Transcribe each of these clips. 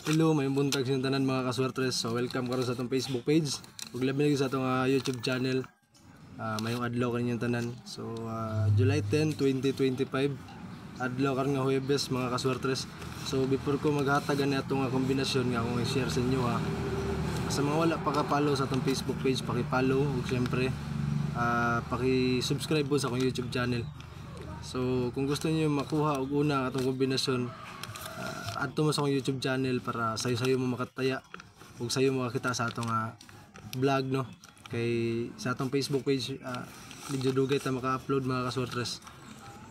Hello, may buntag sa tanan mga kaswertres. So welcome karon sa atong Facebook page. Ug labi lagi sa atong YouTube channel. Mayong adlaw kaninyong tanan. So July 10, 2025. Adlaw karon nga Huwebes mga kaswertres. So before ko maghatag ani atong kombinasyon nga akong i-share sa inyo sa mga wala pa ka-follow sa atong Facebook page, paki-follow ug syempre paki-subscribe po sa akong YouTube channel. So kung gusto niyo makuha og una atong kombinasyon, adto mo sa akong YouTube channel para sayo mo makataya ug sayo mo makita sa atong vlog, no, kay sa atong Facebook page medyo dugay ta maka-upload mga kaswertres.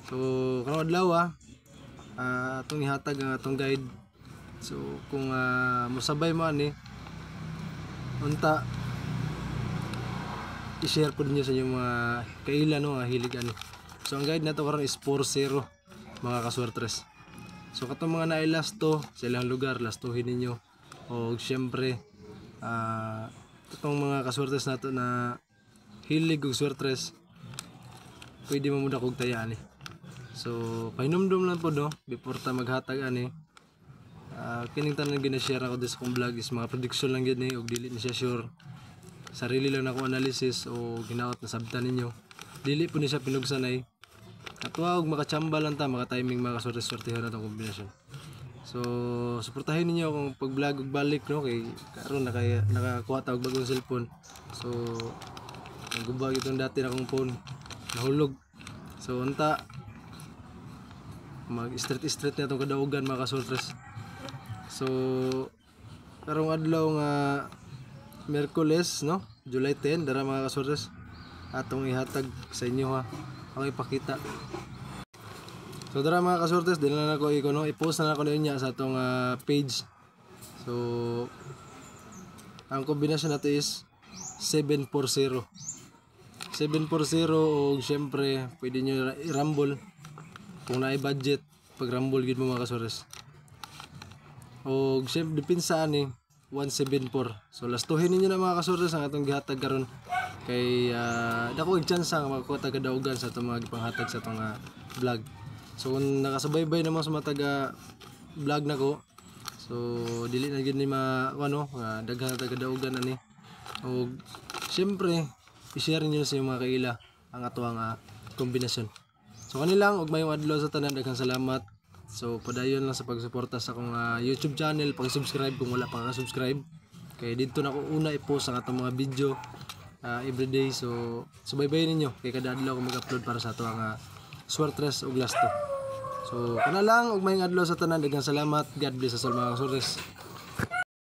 So karong adlaw atong ihatag ang atong guide. So kung mosabay mo ani unta i-share ko ninyo sa inyong mga kailan, no, hilig ani. So ang guide nato karon is 4-0 mga kaswertres. So katong mga nailasto sa ilang lugar, lastuhin ninyo. O syempre katong mga kaswertres nato na hilig og swertres, pwede mo muna kog taya ani. So pahinumdum lang po, no, before ta maghatag ani. Kining tanan gina-share ako sa akong vlog is mga prediction lang gyud ni og dili ni siya sure. Sarili lang nako analysis o ginaot na sabtan ninyo. Dili po ni siya pinugsanay. Katwa og makachamba lang ta, maka-timing mga kaswertes-swertehon na itong kombinasyon. So suportahin ninyo akong pag-vlog og balik, no, kay karon nakakuha ta og bagong cellphone. So nagubag itong dati na akong phone, nahulog. So unta mag-straight na itong kadaugan mga kaswertes. So karong adlaw nga Miyerkules, no, July 10, dara mga kaswertes, atong ihatag sa inyo ang ipakita. So dara mga kaswertes, dili na nako i-post na nako niya sa atong page. So ang kombinasyon nato is 7-4-0 og syempre pwede nyo i-rumble kung naay budget. Pag rumble gid mo mga kaswertes, og syempre dipinsa ani 174. So lastuhin ninyo na mga kaswertes ang atong gihatag karon, kay dako og chance nga makakuha ta kadaugan sa atong mga gipanghatag sa atong vlog. So kung nakasubaybay naman sa mga taga vlog nako, so dili na gid ni daghan ta kadaugan ani. Og syempre i-share niyo sa mga kaila ang atuang kombinasyon. So kanilang og mayong adlaw sa tanan, daghang salamat. So padayon lang sa pagsuporta sa akong YouTube channel, pag-subscribe kung wala pa ka subscribe. Kay dito na ko una i-post ang atong mga video everyday. So subaybayin ninyo kay kada adlaw ko mag-upload para sa ato ang swertres ug lasto. So kana lang og mayong adlaw sa tanan, daghang salamat. God bless us all mga kaswertes.